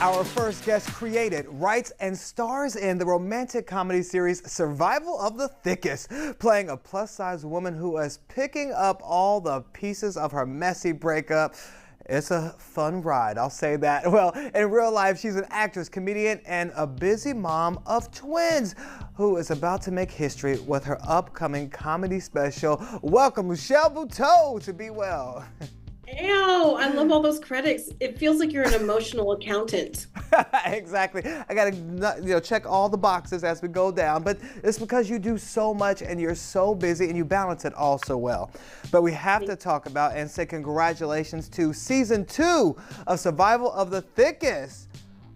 Our first guest created, writes, and stars in the romantic comedy series Survival of the Thickest, playing a plus-size woman who is picking up all the pieces of her messy breakup. It's a fun ride, I'll say that. Well, in real life, she's an actress, comedian, and a busy mom of twins who is about to make history with her upcoming comedy special. Welcome, Michelle Buteau, to Be Well. Ew, I love all those credits. It feels like you're an emotional accountant. Exactly. I gotta, check all the boxes as we go down, but it's because you do so much and you're so busy and you balance it all so well. But we have to talk about and say congratulations to season 2 of Survival of the Thickest.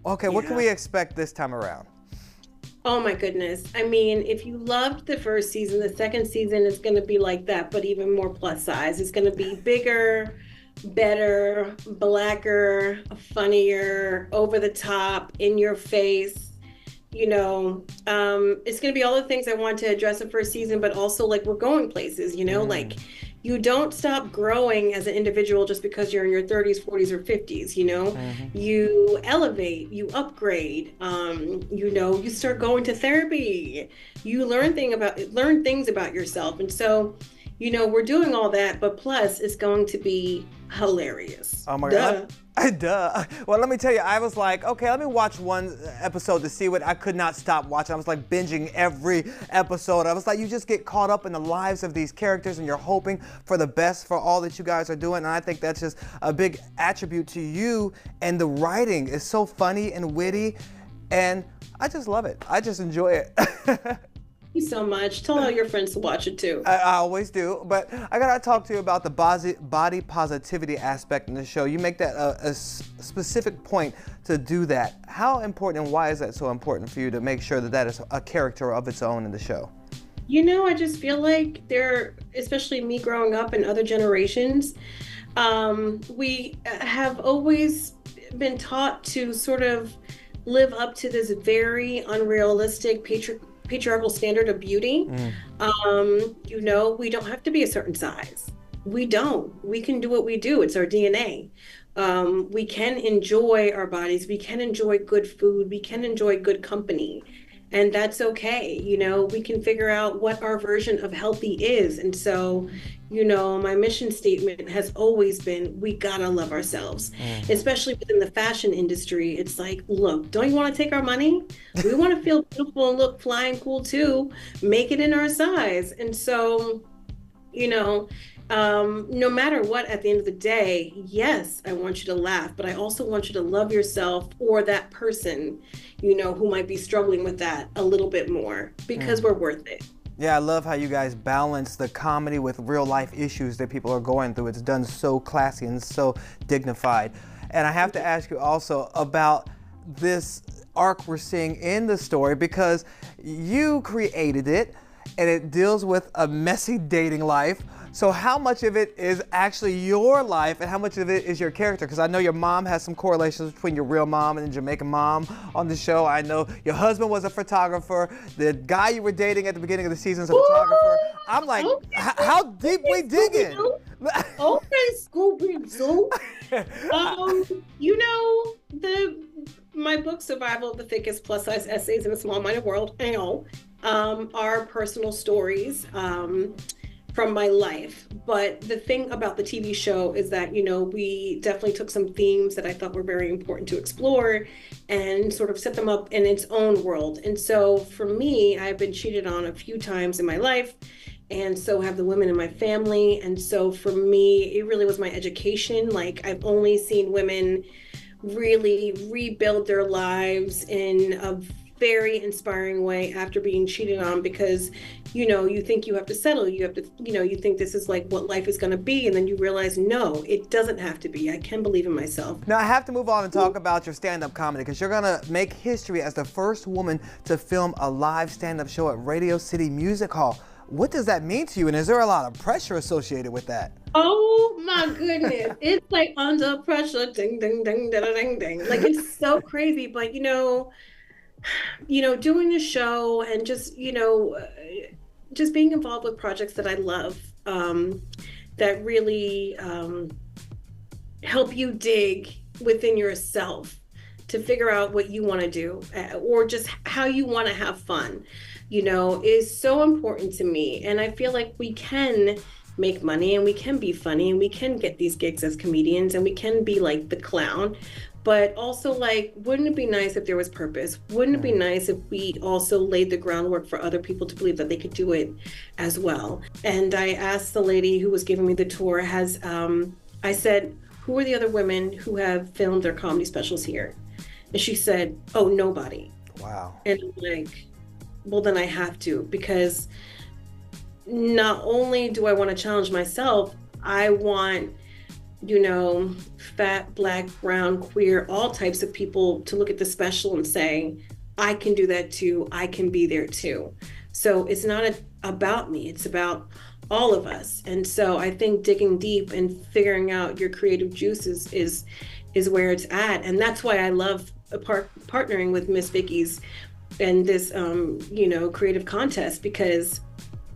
Okay, what can we expect this time around? Oh my goodness. I mean, if you loved the first season, the second season is going to be like that, but even more plus size. It's going to be bigger, better, blacker, funnier, over the top, in your face. It's going to be all the things I want to address the first season, but also like we're going places, like you don't stop growing as an individual just because you're in your 30s, 40s, or 50s, You elevate, you upgrade, you start going to therapy, you learn things about yourself. And so, we're doing all that, but plus it's going to be hilarious. Oh my God. Duh. Well, let me tell you, I was like, okay, let me watch one episode to see what I could not stop watching. I was like binging every episode. I was like, you just get caught up in the lives of these characters and you're hoping for the best for all that you guys are doing. And I think that's just a big attribute to you. And the writing is so funny and witty. And I just love it. I just enjoy it. You so much. Tell all your friends to watch it too. I always do, but I gotta talk to you about the body positivity aspect in the show. You make that a specific point to do that. How important and why is that so important for you to make sure that that is a character of its own in the show? I just feel like especially me growing up and other generations, we have always been taught to sort of live up to this very unrealistic patriarchal standard of beauty. We don't have to be a certain size. We can do what we do. It's our DNA. We can enjoy our bodies. We can enjoy good food. We can enjoy good company. And that's okay. We can figure out what our version of healthy is. And so, my mission statement has always been, we gotta love ourselves, especially within the fashion industry. It's like, look, don't you want to take our money? We want to feel beautiful and look fly and cool too. Make it in our size. And so, no matter what, at the end of the day, yes, I want you to laugh, but I also want you to love yourself or that person, who might be struggling with that a little bit more, because we're worth it. Yeah, I love how you guys balance the comedy with real life issues that people are going through. It's done so classy and so dignified. And I have to ask you also about this arc we're seeing in the story, because you created it and it deals with a messy dating life. So how much of it is actually your life and how much of it is your character? Because I know your mom has some correlations between your real mom and the Jamaican mom on the show. I know your husband was a photographer. The guy you were dating at the beginning of the season is a photographer. I'm like, how deep we digging? Okay, Scooby-Doo. My book, Survival of the Thickest, plus-size essays in a small-minded world, are personal stories from my life. But the thing about the TV show is that, we definitely took some themes that I thought were very important to explore and sort of set them up in its own world. And so for me, I've been cheated on a few times in my life, and so have the women in my family. And so for me, it really was my education. Like, I've only seen women really rebuild their lives in a very inspiring way after being cheated on, because you think you have to settle, you have to, you think this is like what life is going to be, and then you realize, no, it doesn't have to be. I can believe in myself. Now I have to move on and talk about your stand-up comedy, because you're going to make history as the first woman to film a live stand-up show at Radio City Music Hall. What does that mean to you, and is there a lot of pressure associated with that? Oh my goodness. It's like under pressure, ding, ding, ding, ding, ding, ding. Like, it's so crazy, but doing the show and just being involved with projects that I love, that really help you dig within yourself to figure out what you want to do, or just how you want to have fun, is so important to me. And I feel like we can make money and we can be funny and we can get these gigs as comedians and we can be like the clown. But also, like, wouldn't it be nice if there was purpose? Wouldn't it be nice if we also laid the groundwork for other people to believe that they could do it as well? And I asked the lady who was giving me the tour, I said, who are the other women who have filmed their comedy specials here? And she said, oh, nobody. Wow. And I'm like, well, then I have to, because not only do I want to challenge myself, I want, fat, black, brown, queer, all types of people to look at the special and say, I can do that too. I can be there too. So it's not about me. It's about all of us. And so I think digging deep and figuring out your creative juices is where it's at. And that's why I love partnering with Miss Vicky's and this, creative contest, because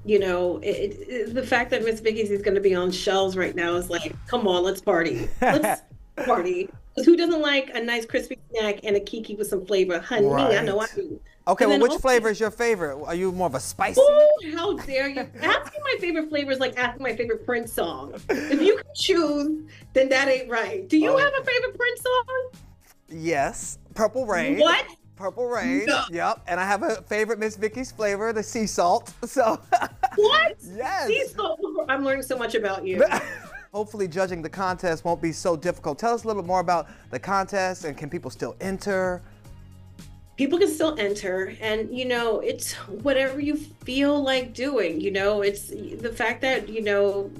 the fact that Miss Vicky's is going to be on shelves right now is like, come on, let's party. Let's party. Who doesn't like a nice crispy snack and a kiki with some flavor? Honey, I know I do. Okay, well, which flavor is your favorite? Are you more of a spicy? Oh, how dare you? Asking my favorite flavor is like asking my favorite Prince song. If you can choose, then that ain't right. Do you have a favorite Prince song? Yes, Purple Rain. What? Purple Rain. No. Yep. And I have a favorite Miss Vicky's flavor, the sea salt. So. What? Yes. Sea salt. I'm learning so much about you. Hopefully judging the contest won't be so difficult. Tell us a little bit more about the contest, and can people still enter? People can still enter, and it's whatever you feel like doing. It's the fact that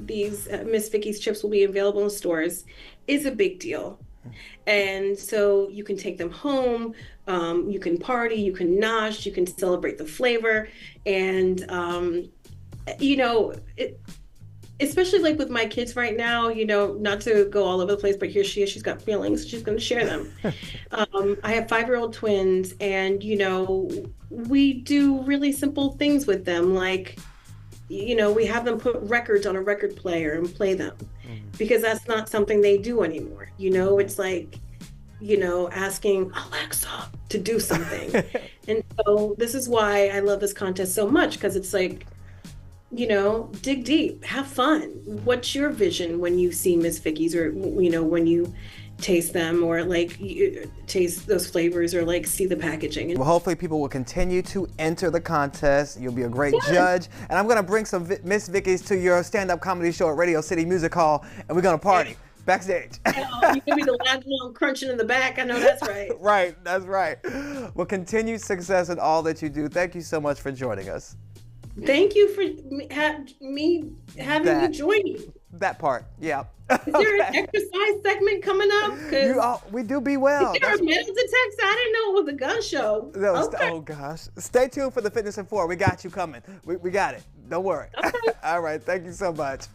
these Miss Vicky's chips will be available in stores is a big deal. And so you can take them home, you can party, you can nosh, you can celebrate the flavor. And, especially like with my kids right now, not to go all over the place, but here she is, she's got feelings, she's going to share them. I have 5-year-old twins, and, we do really simple things with them. Like, we have them put records on a record player and play them, because that's not something they do anymore. It's like, asking Alexa to do something. And so this is why I love this contest so much, because it's like, dig deep, have fun. What's your vision when you see Miss Vicky's, or, when you taste them, or like you taste those flavors, or like see the packaging? Well, hopefully people will continue to enter the contest. You'll be a great judge. And I'm going to bring some Miss Vicky's to your stand-up comedy show at Radio City Music Hall, and we're going to party backstage. You give me the last one crunching in the back. I know that's right. Right, that's right. Well, continued success in all that you do. Thank you so much for joining us. Thank you for me having you join me. That part, yeah. Is there an exercise segment coming up? We do be well. Is there a metal detector? I didn't know it was a gun show. No, okay. Oh, gosh. Stay tuned for the Fitness in 4. We got you coming. We got it. Don't worry. Okay. All right. Thank you so much.